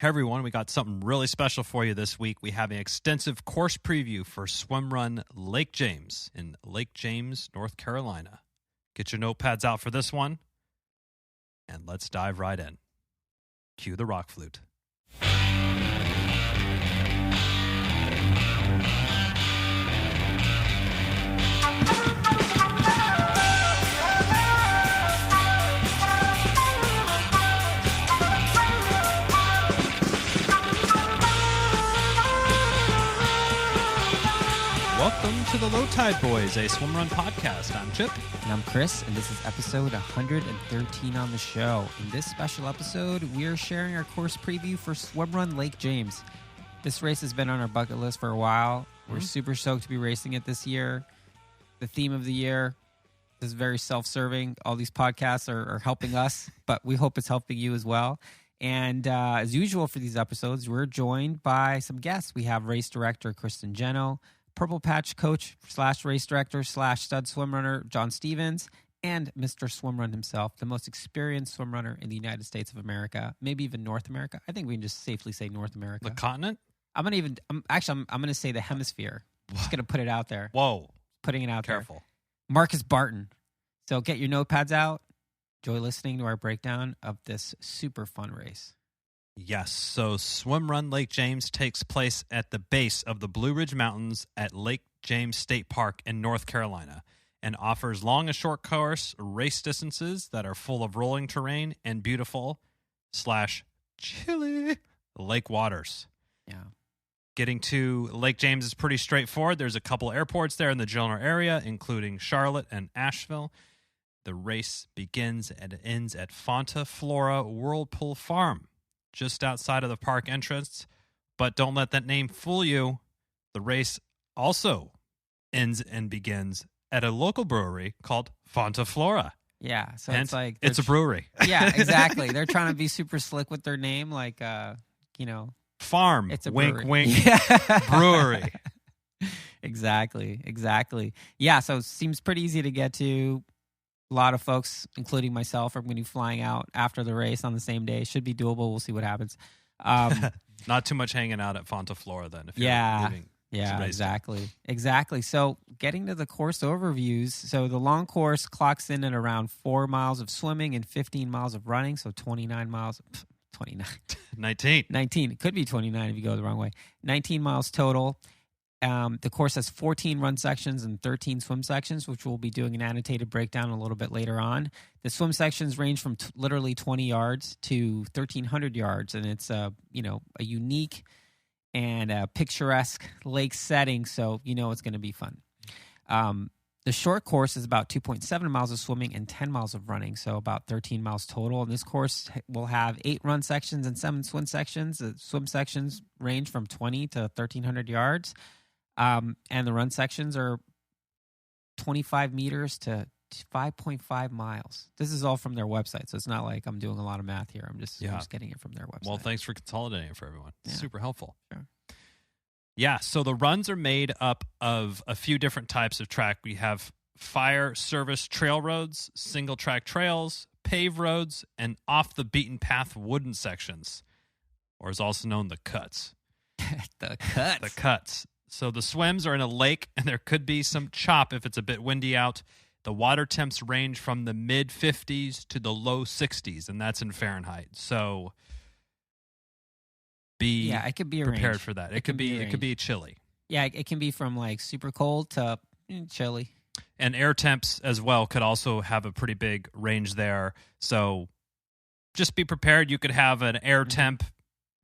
Hey everyone, we got something really special for you this week. We have an extensive course preview for Swimrun Lake James in Lake James, North Carolina. Get your notepads out for this one, and let's dive right in. Cue the rock flute. Welcome to the Low Tide Boyz, a swimrun podcast. I'm Chip. And I'm Chris, and this is episode 113 on the show. In this special episode, we are sharing our course preview for Swimrun Lake James. This race has been on our bucket list for a while. We're super stoked to be racing it this year. The theme of the year is very self-serving. All these podcasts are helping us, but we hope it's helping you as well. And as usual for these episodes, we're joined by some guests. We have race director Kristen Jeno, Purple Patch coach / race director / stud swimrunner John Stevens, and Mr. Swimrun himself, the most experienced swimrunner in the United States of America, maybe even North America. I think we can just safely say North America. The continent? I'm gonna say the hemisphere. I'm just gonna put it out there. Whoa. Putting it out Careful. there. Marcus Barton. So get your notepads out. Enjoy listening to our breakdown of this super fun race. Yes, so Swimrun Lake James takes place at the base of the Blue Ridge Mountains at Lake James State Park in North Carolina and offers long and short course race distances that are full of rolling terrain and beautiful / chilly lake waters. Yeah. Getting to Lake James is pretty straightforward. There's a couple airports there in the general area, including Charlotte and Asheville. The race begins and ends at Fonta Flora Whippoorwill Farm, just outside of the park entrance. But don't let that name fool you. The race also ends and begins at a local brewery called Fonta Flora. Yeah, so and it's like... it's a brewery. Yeah, exactly. They're trying to be super slick with their name, like, Farm. It's a wink, brewery. wink. Yeah. Brewery. Exactly. Yeah, so it seems pretty easy to get to. A lot of folks, including myself, are going to be flying out after the race on the same day. Should be doable. We'll see what happens. Not too much hanging out at Fonta Flora then. If you're leaving. Yeah, exactly. So getting to the course overviews. So the long course clocks in at around 4 miles of swimming and 15 miles of running. So 29 miles. 19. It could be 29 if you go the wrong way. 19 miles total. The course has 14 run sections and 13 swim sections, which we'll be doing an annotated breakdown a little bit later on. The swim sections range from literally 20 yards to 1,300 yards, and it's a unique and picturesque lake setting, so it's going to be fun. The short course is about 2.7 miles of swimming and 10 miles of running, so about 13 miles total. And this course will have 8 run sections and 7 swim sections. The swim sections range from 20 to 1,300 yards. And the run sections are 25 meters to 5.5 miles. This is all from their website, so it's not like I'm doing a lot of math here. I'm just getting it from their website. Well, thanks for consolidating it for everyone. It's super helpful. Sure. Yeah, so the runs are made up of a few different types of track. We have fire service trail roads, single track trails, paved roads, and off the beaten path wooden sections, or is also known the cuts. The cuts. So the swims are in a lake, and there could be some chop if it's a bit windy out. The water temps range from the mid-50s to the low 60s, and that's in Fahrenheit. So it could be prepared for that. It could be chilly. Yeah, it can be from like super cold to chilly. And air temps as well could also have a pretty big range there. So just be prepared. You could have an air temp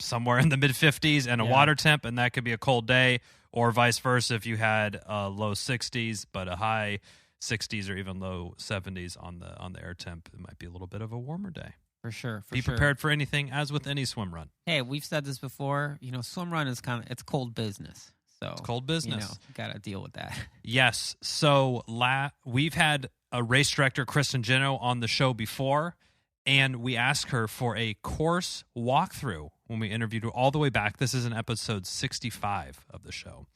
somewhere in the mid-50s and a water temp, and that could be a cold day, or vice versa if you had low 60s but a high 60s or even low 70s on the air temp. It might be a little bit of a warmer day. For sure. Be prepared for anything, as with any swim run. Hey, we've said this before. Swim run is it's cold business. So it's cold business. Got to deal with that. Yes. So we've had a race director, Kristen Jeno, on the show before, and we asked her for a course walkthrough when we interviewed her all the way back. This is in episode 65 of the show.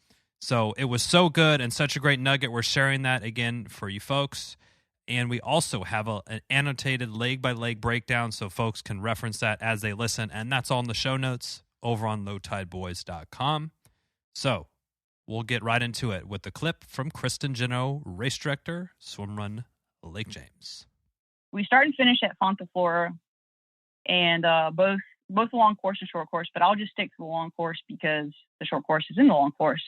So it was so good and such a great nugget. We're sharing that again for you folks. And we also have an annotated leg-by-leg breakdown so folks can reference that as they listen. And that's all in the show notes over on lowtideboys.com. So we'll get right into it with the clip from Kristen Jeno, race director, Swimrun Lake James. We start and finish at Fonta Flora, and both long course and short course, but I'll just stick to the long course because the short course is in the long course.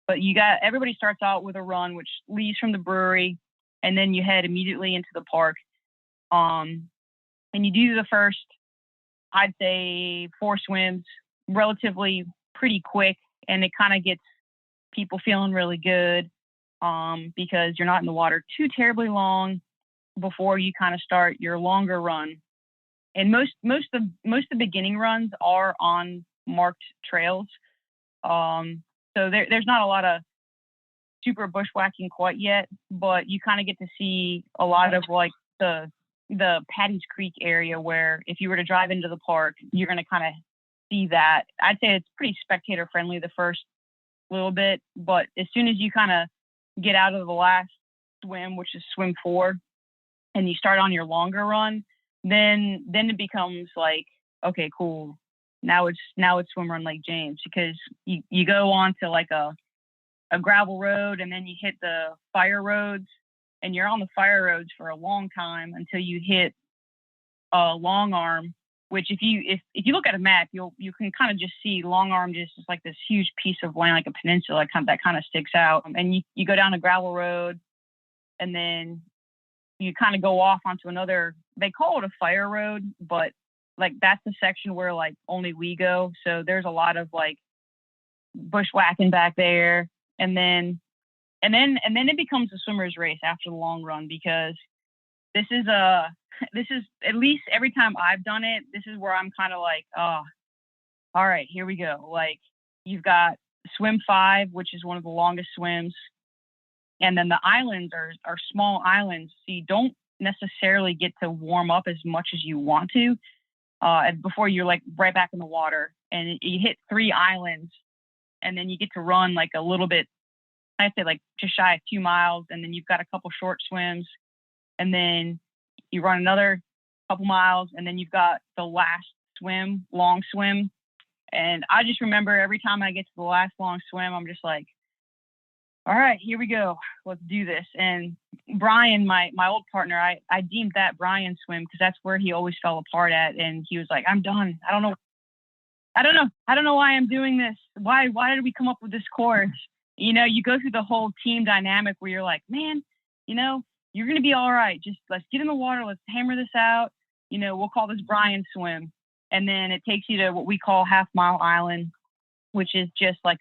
But everybody starts out with a run, which leaves from the brewery, and then you head immediately into the park. And you do the first, I'd say, 4 swims, relatively pretty quick, and it kind of gets people feeling really good because you're not in the water too terribly long before you kind of start your longer run. And most of the beginning runs are on marked trails. So there's not a lot of super bushwhacking quite yet, but you kind of get to see a lot of like the Patty's Creek area where if you were to drive into the park, you're going to kind of see that. I'd say it's pretty spectator friendly the first little bit, but as soon as you kind of get out of the last swim, which is swim 4, and you start on your longer run, then it becomes like, okay, cool. Now it's Swimrun Lake James, because you go on to like a gravel road, and then you hit the fire roads, and you're on the fire roads for a long time until you hit a long arm, which if you look at a map, you can kind of just see long arm just like this huge piece of land, like a peninsula that kind of sticks out. And you go down a gravel road, and then you kind of go off onto another, they call it a fire road, but like that's the section where like only we go. So there's a lot of like bushwhacking back there. And then it becomes a swimmer's race after the long run, because this is at least every time I've done it, this is where I'm kind of like, oh, all right, here we go. Like you've got swim 5, which is one of the longest swims. And then the islands are small islands. So you don't necessarily get to warm up as much as you want to before you're like right back in the water. And you hit 3 islands, and then you get to run like a little bit, I'd say like just shy of 2 miles. And then you've got a couple short swims, and then you run another couple miles, and then you've got the last swim, long swim. And I just remember every time I get to the last long swim, I'm just like, all right, here we go. Let's do this. And Brian, my old partner, I deemed that Brian swim because that's where he always fell apart at. And he was like, I'm done. I don't know why I'm doing this. Why did we come up with this course? You know, you go through the whole team dynamic where you're like, man, you know, you're going to be all right. Just let's get in the water. Let's hammer this out. You know, we'll call this Brian swim. And then it takes you to what we call Half Mile Island, which is just like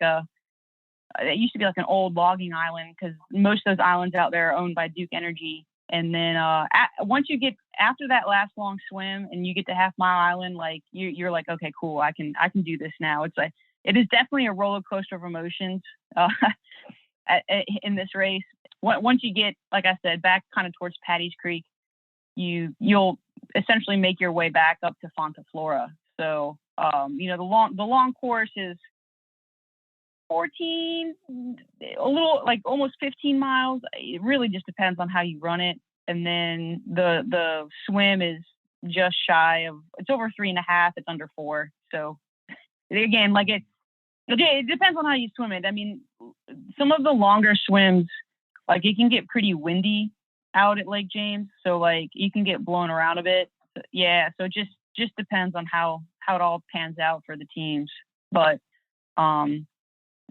it used to be like an old logging island, because most of those islands out there are owned by Duke Energy. And then once you get after that last long swim and you get to Half Mile Island, like you're like, okay, cool, I can do this now. It's like, it is definitely a roller coaster of emotions in this race. Once you get, like I said, back kind of towards Patty's Creek, you'll essentially make your way back up to Fonta Flora. So you know, the long course is 14, a little like almost 15 miles. It really just depends on how you run it. And then the swim is just shy of, it's over 3.5. It's under 4. So again, like it depends on how you swim it. I mean, some of the longer swims, like it can get pretty windy out at Lake James. So like you can get blown around a bit. Yeah. So it just depends on how it all pans out for the teams. But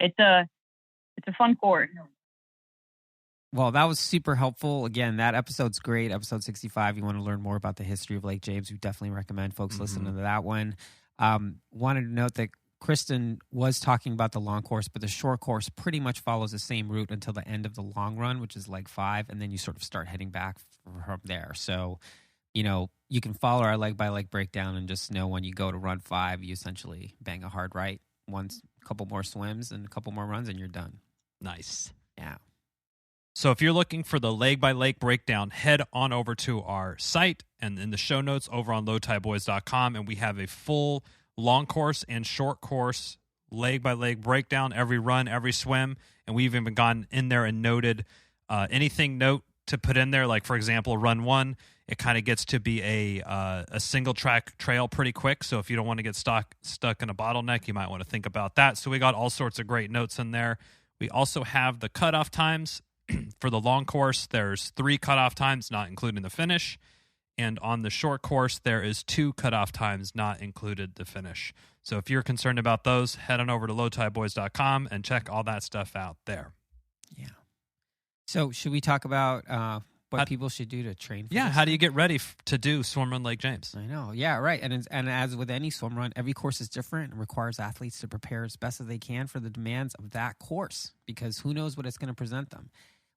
it's a fun course. Well, that was super helpful. Again, that episode's great. Episode 65. You want to learn more about the history of Lake James, we definitely recommend folks listen to that one. Wanted to note that Kristen was talking about the long course, but the short course pretty much follows the same route until the end of the long run, which is leg 5, and then you sort of start heading back from there. So, you know, you can follow our leg-by-leg breakdown and just know when you go to run 5, you essentially bang a hard right, a couple more swims and a couple more runs, and you're done. Nice. Yeah. So if you're looking for the leg-by-leg breakdown, head on over to our site and in the show notes over on lowtideboys.com, and we have a full long course and short course leg-by-leg breakdown, every run, every swim, and we've even gone in there and noted anything note to put in there. Like, for example, run 1, it kind of gets to be a single track trail pretty quick. So if you don't want to get stuck in a bottleneck, you might want to think about that. So we got all sorts of great notes in there. We also have the cutoff times. For the long course, there's 3 cutoff times, not including the finish. And on the short course, there is 2 cutoff times, not included the finish. So if you're concerned about those, head on over to lowtideboys.com and check all that stuff out there. Yeah. So should we talk about what people should do to train for this? How do you get ready to do Swimrun Lake James? I know. Yeah, right. And as with any swim run, every course is different and requires athletes to prepare as best as they can for the demands of that course, because who knows what it's going to present them.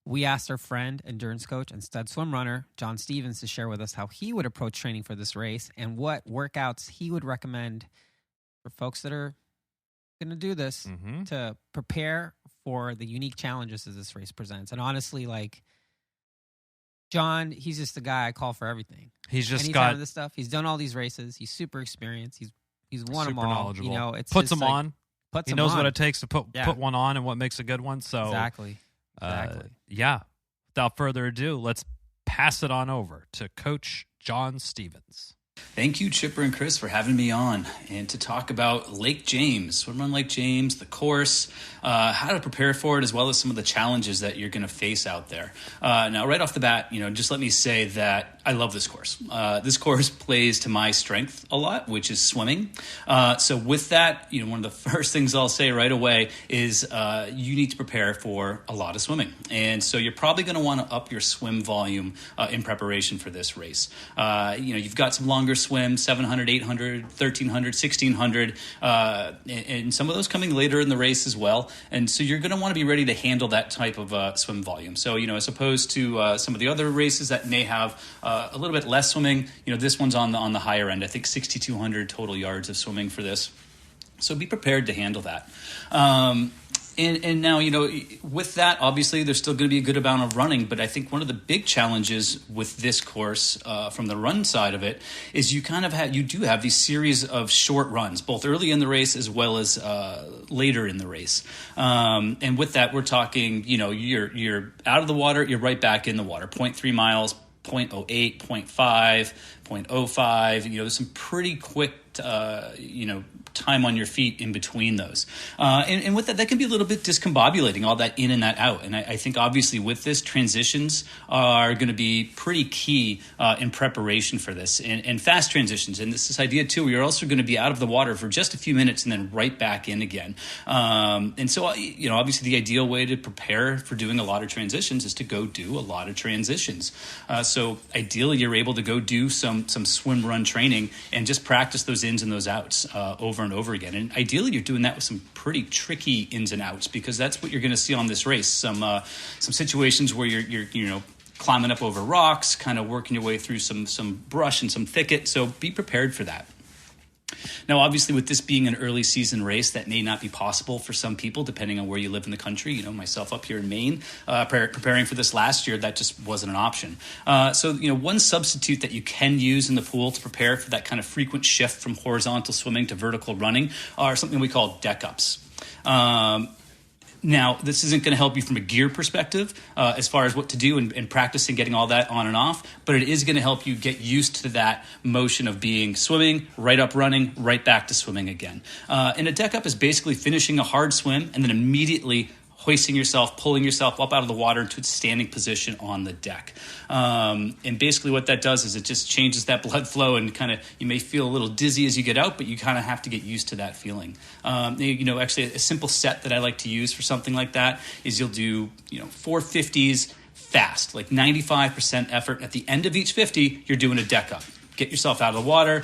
We asked our friend, endurance coach, and stud swim runner, John Stevens, to share with us how he would approach training for this race and what workouts he would recommend for folks that are going to do this to prepare for the unique challenges that this race presents. And honestly, like, John, he's just the guy I call for everything. He's just got this stuff. He's done all these races. He's super experienced. He's won them all. Knowledgeable. You know, it's puts just them like, on. Puts he them knows on. what it takes to put one on and what makes a good one. So exactly. Without further ado, let's pass it on over to Coach John Stevens. Thank you, Chipper and Chris, for having me on and to talk about Lake James, Swimrun Lake James, the course, how to prepare for it, as well as some of the challenges that you're going to face out there. Now, right off the bat, just let me say that I love this course. This course plays to my strength a lot, which is swimming. So with that, one of the first things I'll say right away is you need to prepare for a lot of swimming. And so you're probably going to want to up your swim volume in preparation for this race. You've got some longer swim, 700, 800, 1300, 1600, and some of those coming later in the race as well. And so you're going to want to be ready to handle that type of swim volume. So, as opposed to some of the other races that may have a little bit less swimming, this one's on the higher end. I think 6,200 total yards of swimming for this. So be prepared to handle that. And now, with that, obviously, there's still going to be a good amount of running. But I think one of the big challenges with this course, from the run side of it, is you do have these series of short runs, both early in the race as well as later in the race. And with that, we're talking, you're out of the water, you're right back in the water, 0.3 miles, 0.08, 0.5, 0.05. There's some pretty quick, time on your feet in between those. And with that can be a little bit discombobulating, all that in and that out. And I think obviously with this, transitions are going to be pretty key in preparation for this, and fast transitions. And this idea too, you're also going to be out of the water for just a few minutes and then right back in again. And so, obviously the ideal way to prepare for doing a lot of transitions is to go do a lot of transitions. So ideally you're able to go do some swim run training and just practice those ins and those outs over and over again. And ideally, you're doing that with some pretty tricky ins and outs, because that's what you're going to see on this race. Some situations where you're climbing up over rocks, kind of working your way through some brush and some thicket. So be prepared for that. Now, obviously, with this being an early season race, that may not be possible for some people, depending on where you live in the country. Myself up here in Maine, preparing for this last year, that just wasn't an option. So, one substitute that you can use in the pool to prepare for that kind of frequent shift from horizontal swimming to vertical running are something we call deck ups. Now, this isn't going to help you from a gear perspective as far as what to do and practicing getting all that on and off, but it is going to help you get used to that motion of being swimming, right up running, right back to swimming again. And a deck up is basically finishing a hard swim and then immediately hoisting yourself, pulling yourself up out of the water into a standing position on the deck. And basically what that does is it just changes that blood flow, and kind of, you may feel a little dizzy as you get out, but you kind of have to get used to that feeling. Actually a simple set that I like to use for something like that is you'll do, 4 50s fast, like 95% effort. At the end of each 50, you're doing a deck up. Get yourself out of the water,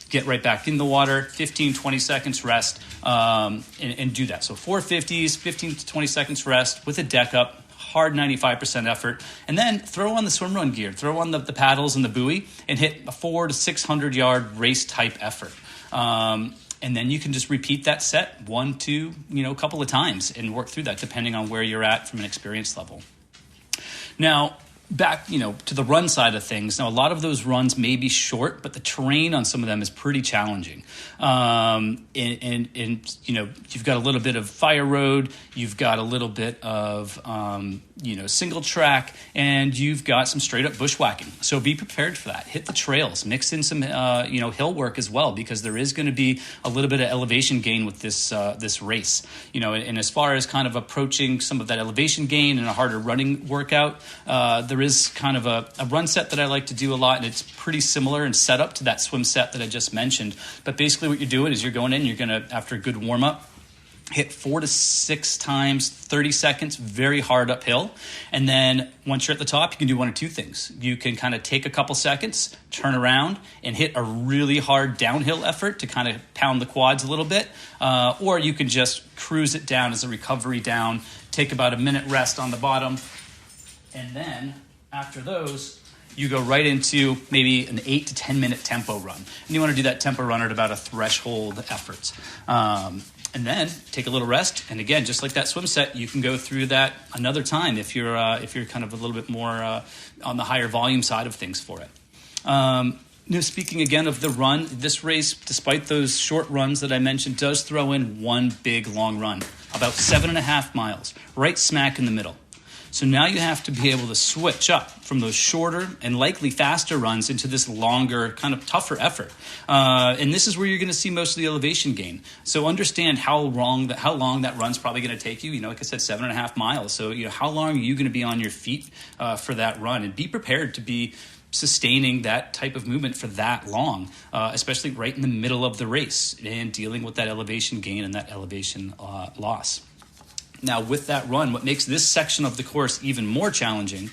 get right back in the water, 15, 20 seconds rest, and do that. So 4 50s, 15 to 20 seconds rest with a deck up, hard 95% effort, and then throw on the swim run gear, throw on the paddles and the buoy, and hit a 400 to 600 yard race type effort. And then you can just repeat that set 1, 2, a couple of times and work through that depending on where you're at from an experience level. Now, back, to the run side of things. Now, a lot of those runs may be short, but the terrain on some of them is pretty challenging. And you've got a little bit of fire road. You've got a little bit of, single track, and you've got some straight up bushwhacking. So be prepared for that. Hit the trails, mix in some hill work as well, because there is going to be a little bit of elevation gain with this race. And as far as kind of approaching some of that elevation gain and a harder running workout, there is kind of a run set that I like to do a lot, and it's pretty similar in setup to that swim set that I just mentioned. But basically what you're doing is you're going in, you're going to, after a good warm up, hit 4 to 6 times, 30 seconds, very hard uphill. And then once you're at the top, you can do one of two things. You can kind of take a couple seconds, turn around, and hit a really hard downhill effort to kind of pound the quads a little bit. Or you can just cruise it down as a recovery down, take about a minute rest on the bottom. And then after those, you go right into maybe an 8 to 10 minute tempo run. And you want to do that tempo run at about a threshold effort. And then take a little rest. And again, just like that swim set, you can go through that another time if you're kind of a little bit more on the higher volume side of things for it. Speaking again of the run, this race, despite those short runs that I mentioned, does throw in one big long run, about 7.5 miles, right smack in the middle. So now you have to be able to switch up from those shorter and likely faster runs into this longer, kind of tougher effort. And this is where you're going to see most of the elevation gain. So understand how long that run's probably going to take you. Like I said, 7.5 miles. So how long are you going to be on your feet for that run? And be prepared to be sustaining that type of movement for that long, especially right in the middle of the race and dealing with that elevation gain and that elevation loss. Now, with that run, what makes this section of the course even more challenging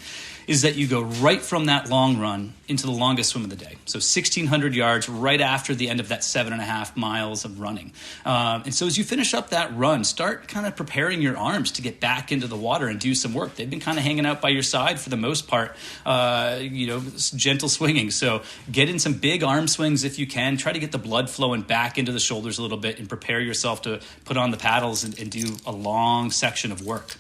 is that you go right from that long run into the longest swim of the day. So 1,600 yards right after the end of that 7.5 miles of running. And so as you finish up that run, start kind of preparing your arms to get back into the water and do some work. They've been kind of hanging out by your side for the most part, gentle swinging. So get in some big arm swings if you can. Try to get the blood flowing back into the shoulders a little bit and prepare yourself to put on the paddles and do a long section of work.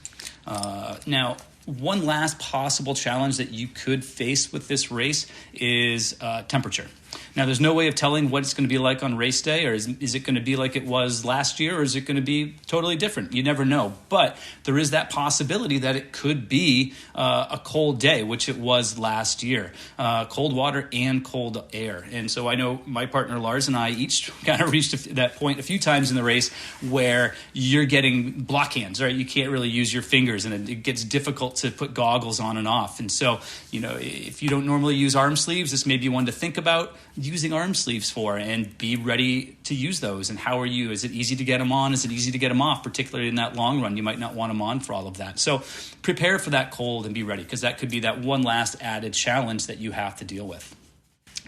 Now, one last possible challenge that you could face with this race is temperature. Now, there's no way of telling what it's going to be like on race day, or is it going to be like it was last year, or is it going to be totally different? You never know. But there is that possibility that it could be a cold day, which it was last year. Cold water and cold air. And so I know my partner Lars and I each kind of reached that point a few times in the race where you're getting block hands, right? You can't really use your fingers, and it gets difficult to put goggles on and off. And so, if you don't normally use arm sleeves, this may be one to think about using arm sleeves for, and be ready to use those. And how are you? Is it easy to get them on? Is it easy to get them off? Particularly in that long run, you might not want them on for all of that. So prepare for that cold and be ready, because that could be that one last added challenge that you have to deal with.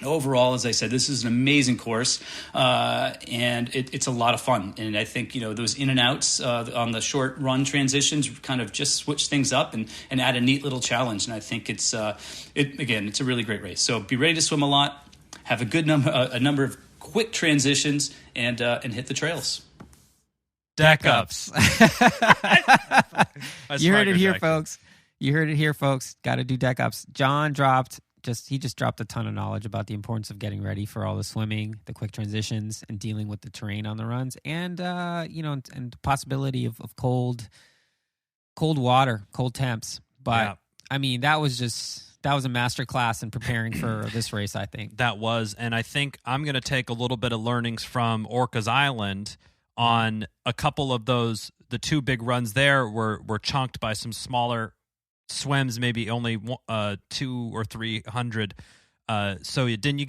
Overall, as I said, this is an amazing course, and it's a lot of fun. And I think, those in and outs on the short run transitions kind of just switch things up and add a neat little challenge. And I think it's a really great race. So be ready to swim a lot, have a number of quick transitions, and hit the trails. Deck ups. You heard it here, folks. You heard it here, folks. Got to do deck ups. John just dropped a ton of knowledge about the importance of getting ready for all the swimming, the quick transitions, and dealing with the terrain on the runs, and and the possibility of cold water, cold temps. But yeah. I mean, that was a master class in preparing for this race, I think. That was, and I think I'm going to take a little bit of learnings from Orcas Island on a couple of those. The two big runs there were chunked by some smaller swims, maybe only 200 or 300. So you didn't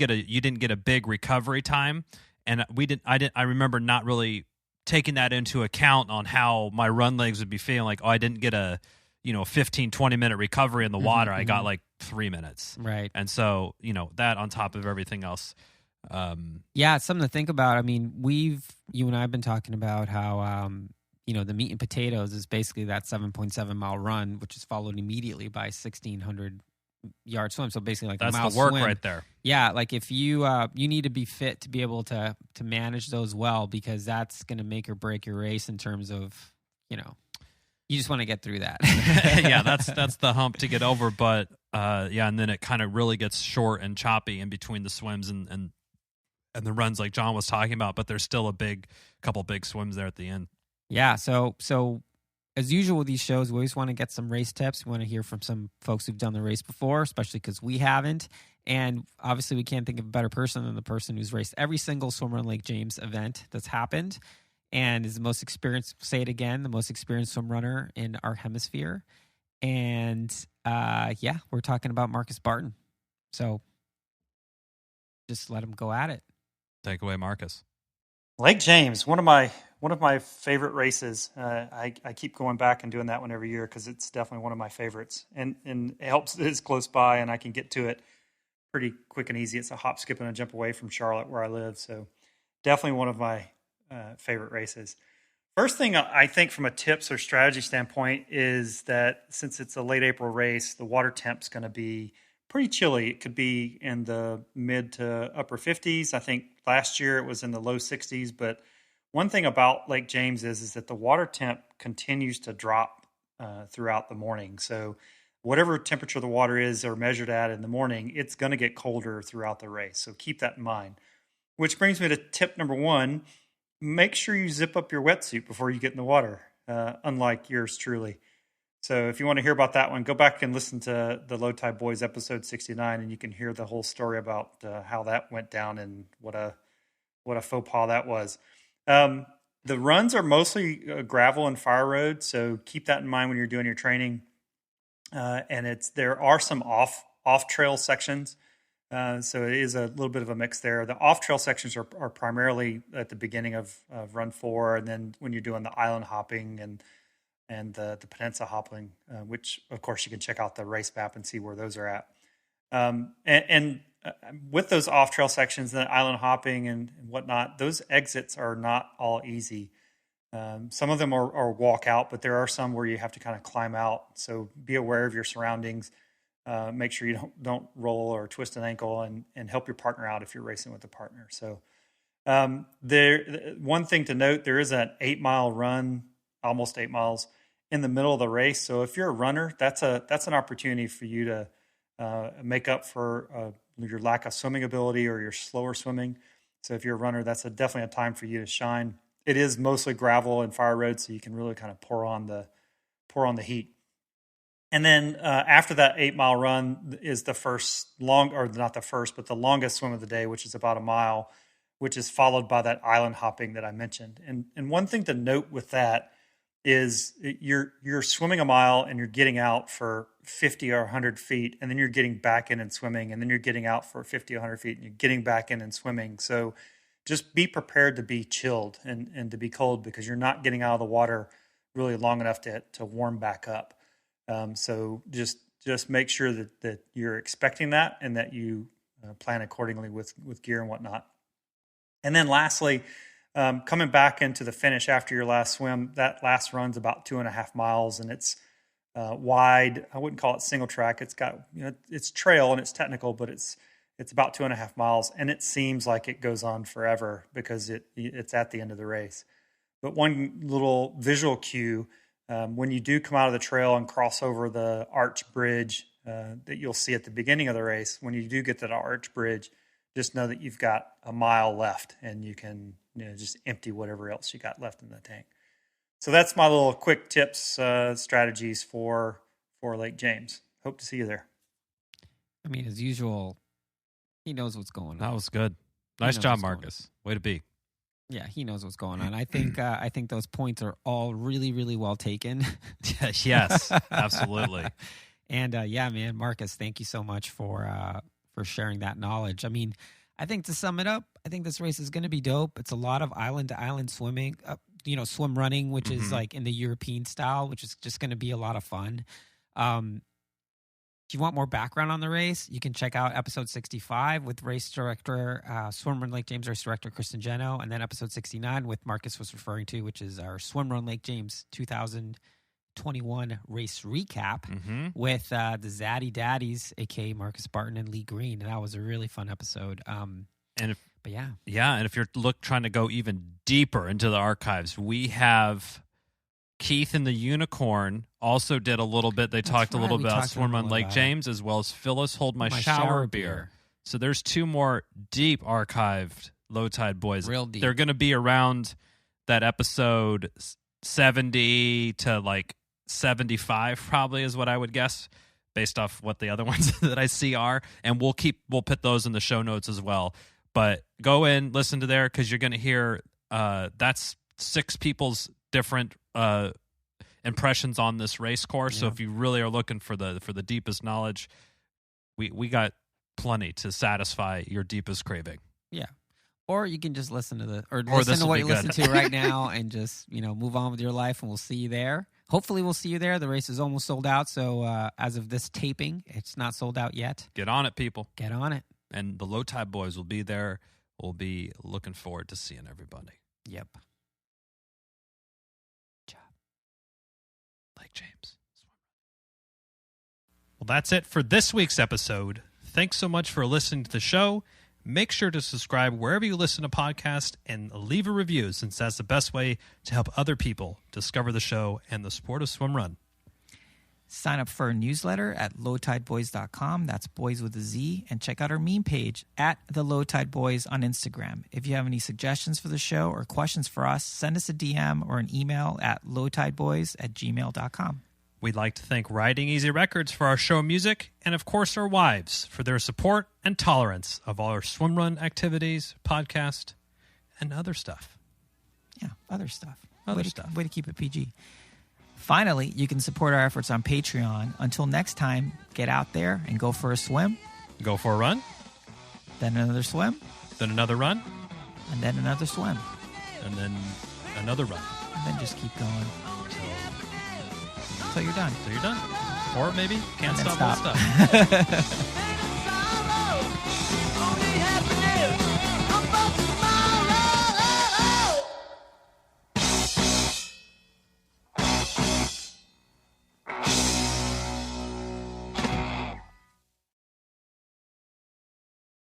get a big recovery time, and I remember not really taking that into account on how my run legs would be feeling. Like, I didn't get a 15-20 minute recovery in the water. I got like 3 minutes, right? And so that on top of everything else. It's something to think about. I mean, you and I have been talking about how the meat and potatoes is basically that 7.7 mile run, which is followed immediately by 1,600 yard swim. So basically, like that's a mile the work swim right there. Yeah, like if you need to be fit to be able to manage those well, because that's going to make or break your race in terms of you just want to get through that. Yeah, that's the hump to get over. But and then it kind of really gets short and choppy in between the swims and the runs, like John was talking about. But there's still a couple big swims there at the end. Yeah, so as usual with these shows, we always want to get some race tips. We want to hear from some folks who've done the race before, especially because we haven't. And obviously, we can't think of a better person than the person who's raced every single Swimrun Lake James event that's happened and is the most experienced, say it again, the most experienced swim runner in our hemisphere. And we're talking about Marcus Barton. So just let him go at it. Take away, Marcus. Lake James, one of my favorite races. I keep going back and doing that one every year because it's definitely one of my favorites, and it helps. It's close by, and I can get to it pretty quick and easy. It's a hop, skip, and a jump away from Charlotte, where I live. So definitely one of my favorite races. First thing I think from a tips or strategy standpoint is that since it's a late April race, the water temp's going to be pretty chilly. It could be in the mid to upper 50s. I think last year it was in the low 60s. But one thing about Lake James is that the water temp continues to drop throughout the morning. So whatever temperature the water is or measured at in the morning, it's going to get colder throughout the race. So keep that in mind. Which brings me to tip number 1. Make sure you zip up your wetsuit before you get in the water, unlike yours truly. So if you want to hear about that one, go back and listen to the Low Tide Boyz episode 69, and you can hear the whole story about how that went down and what a faux pas that was. The runs are mostly gravel and fire road, so keep that in mind when you're doing your training. And there are some off trail sections, so it is a little bit of a mix there. The off trail sections are primarily at the beginning of run 4, and then when you're doing the island hopping and the peninsula hopping, which of course you can check out the race map and see where those are at. And with those off trail sections, the island hopping and whatnot, those exits are not all easy. Some of them are walk out, but there are some where you have to kind of climb out. So be aware of your surroundings. Make sure you don't roll or twist an ankle, and help your partner out if you're racing with a partner. So one thing to note, there is an 8-mile run, almost 8 miles in the middle of the race. So if you're a runner, that's an opportunity for you to make up for your lack of swimming ability or your slower swimming. So if you're a runner, that's definitely a time for you to shine. It is mostly gravel and fire road, so you can really kind of pour on the heat. And then after that 8-mile run is the the longest swim of the day, which is about a mile, which is followed by that island hopping that I mentioned. And one thing to note with that is you're swimming a mile and you're getting out for 50 or 100 feet, and then you're getting back in and swimming, and then you're getting out for 50 or 100 feet, and you're getting back in and swimming. So just be prepared to be chilled and to be cold, because you're not getting out of the water really long enough to warm back up. So just make sure that you're expecting that, and that you plan accordingly with gear and whatnot. And then lastly, coming back into the finish after your last swim, that last run's about 2.5 miles, and it's wide. I wouldn't call it single track. It's got, it's trail and it's technical, but it's about 2.5 miles, and it seems like it goes on forever because it's at the end of the race. But one little visual cue, when you do come out of the trail and cross over the arch bridge that you'll see at the beginning of the race, when you do get to the arch bridge, just know that you've got a mile left, and you can just empty whatever else you got left in the tank. So that's my little quick tips, strategies for Lake James. Hope to see you there. I mean, as usual, he knows what's going on. That was good. Nice job, Marcus. Way to be. Yeah, he knows what's going on. I think those points are all really, really well taken. Yes, absolutely. And man, Marcus, thank you so much for sharing that knowledge. I mean, I think to sum it up, I think this race is going to be dope. It's a lot of island to island swimming, swim running, which is like in the European style, which is just going to be a lot of fun. If you want more background on the race, you can check out episode 65 with race director, Swimrun Lake James race director Kristen Jeno, and then episode 69 with Marcus was referring to, which is our Swimrun Lake James 2021 race recap with the Zaddy Daddies, aka Marcus Barton and Lee Green, and that was a really fun episode. And if you're trying to go even deeper into the archives, we have Keith and the Unicorn also did a little bit. They talked a little bit about Swimrun Lake James, as well as Phyllis Hold My Shower Beer. So there's 2 more deep archived Low Tide Boyz. Real deep. They're going to be around that episode 70 to like 75 probably is what I would guess based off what the other ones that I see are. And we'll put those in the show notes as well. But go in, listen to there, because you're going to hear that's 6 people's different impressions on this race course. Yeah. So if you really are looking for the deepest knowledge, we got plenty to satisfy your deepest craving. Yeah. Or you can just listen to this to will what be you good. listen to right now and just, move on with your life, and we'll see you there. Hopefully we'll see you there. The race is almost sold out. So as of this taping, it's not sold out yet. Get on it, people. Get on it. And the Low Tide Boys will be there. We'll be looking forward to seeing everybody. Yep. Lake James. Well, that's it for this week's episode. Thanks so much for listening to the show. Make sure to subscribe wherever you listen to podcasts and leave a review, since that's the best way to help other people discover the show and the sport of swim run. Sign up for our newsletter at lowtideboys.com. That's boys with a Z. And check out our meme page at the Low Tide Boys on Instagram. If you have any suggestions for the show or questions for us, send us a DM or an email at lowtideboys@gmail.com. We'd like to thank Riding Easy Records for our show music, and of course our wives for their support and tolerance of all our swim run activities, podcast, and other stuff. Yeah, other stuff. Other Way stuff. Way to keep it PG. Finally, you can support our efforts on Patreon. Until next time, get out there and go for a swim, Go for a run, then another swim, then another run, and then another swim. and then another run. And then just keep going until you're done. So you're done. Or maybe can't And then stop, won't stop. stop.